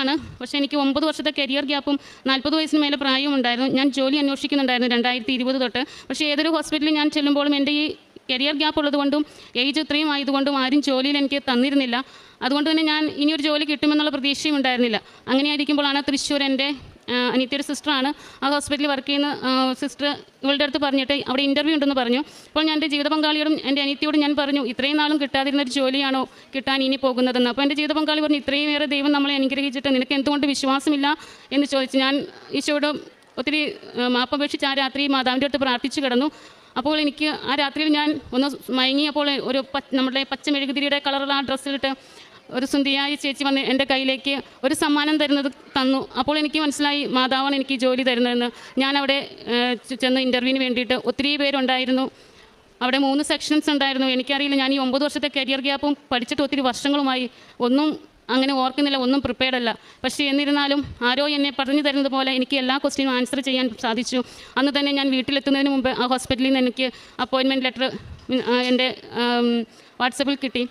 ആണ്. പക്ഷേ എനിക്ക് 9 വർഷത്തെ കരിയർ ഗ്യാപ്പും 40 വയസ്സിന് മേലെ പ്രായവും ഉണ്ടായിരുന്നു. ഞാൻ ജോലി അന്വേഷിക്കുന്നുണ്ടായിരുന്നു 2020 തൊട്ട്. പക്ഷേ ഏതൊരു ഹോസ്പിറ്റലിൽ ഞാൻ ചെല്ലുമ്പോഴും എൻ്റെ ഈ കരിയർ ഗ്യാപ്പ് ഉള്ളതുകൊണ്ടും ഏജ് ഇത്രയും ആയതുകൊണ്ടും ആരും ജോലിയിൽ എനിക്ക് തന്നിരുന്നില്ല. അതുകൊണ്ട് തന്നെ ഞാൻ ഇനിയൊരു ജോലി കിട്ടുമെന്നുള്ള പ്രതീക്ഷയും ഉണ്ടായിരുന്നില്ല. അങ്ങനെയായിരിക്കുമ്പോഴാണ് തൃശ്ശൂർ എൻ്റെ അനിയത്തിയൊരു സിസ്റ്ററാണ് ആ ഹോസ്പിറ്റലിൽ വർക്ക് ചെയ്യുന്ന സിസ്റ്റർ ഇവളുടെ അടുത്ത് പറഞ്ഞിട്ട് അവിടെ ഇൻ്റർവ്യൂ ഉണ്ടെന്ന് പറഞ്ഞു. അപ്പോൾ ഞാൻ എൻ്റെ ജീവിത പങ്കാളിയോടും എൻ്റെ അനിയത്തിയോടും ഞാൻ പറഞ്ഞു, ഇത്രയും നാളും കിട്ടാതിരുന്നൊരു ജോലിയാണോ കിട്ടാൻ ഇനി പോകുന്നതെന്ന്. അപ്പോൾ എൻ്റെ ജീവിത പങ്കാളി പറഞ്ഞു, ഇത്രയും ഏറെ ദൈവം നമ്മളെ അനുഗ്രഹിച്ചിട്ട് നിനക്ക് എന്തുകൊണ്ട് വിശ്വാസമില്ല എന്ന് ചോദിച്ചു. ഞാൻ ഈശോയോട് ഒത്തിരി മാപ്പപേക്ഷിച്ച് ആ രാത്രി മാതാവിൻ്റെ അടുത്ത് പ്രാർത്ഥിച്ചു കിടന്നു. അപ്പോൾ എനിക്ക് ആ രാത്രിയിൽ ഞാൻ ഒന്ന് മയങ്ങിയപ്പോൾ ഒരു നമ്മുടെ പച്ച മെഴുകുതിരിയുടെ കളറുള്ള ആ ഡ്രസ്സിലിട്ട് ഒരു സുന്ദരിയായ ചേച്ചി വന്ന് എൻ്റെ കയ്യിലേക്ക് ഒരു സമ്മാനം തന്നു. അപ്പോൾ എനിക്ക് മനസ്സിലായി മാതാവാണ് എനിക്ക് ജോലി തരുന്നതെന്ന്. ഞാൻ അവിടെ ചെന്ന് ഇൻ്റർവ്യൂവിന് വേണ്ടിയിട്ട് ഒത്തിരി പേരുണ്ടായിരുന്നു. അവിടെ 3 സെക്ഷൻസ് ഉണ്ടായിരുന്നു. എനിക്കറിയില്ല, ഞാൻ ഈ 9 വർഷത്തെ കരിയർ ഗ്യാപ്പും പഠിച്ചിട്ട് ഒത്തിരി വർഷങ്ങളുമായി ഒന്നും അങ്ങനെ ഓർക്കുന്നില്ല, ഒന്നും പ്രിപ്പയർഡ് അല്ല. പക്ഷേ എന്നിരുന്നാലും ആരോ എന്നെ പറഞ്ഞു തരുന്നത് പോലെ എനിക്ക് എല്ലാ ക്വസ്റ്റ്യനും ആൻസർ ചെയ്യാൻ സാധിച്ചു. അന്ന് തന്നെ ഞാൻ വീട്ടിലെത്തുന്നതിന് മുമ്പ് ആ ഹോസ്പിറ്റലിൽ നിന്ന് എനിക്ക് അപ്പോയിൻമെൻറ്റ് ലെറ്റർ എൻ്റെ വാട്സപ്പിൽ കിട്ടി.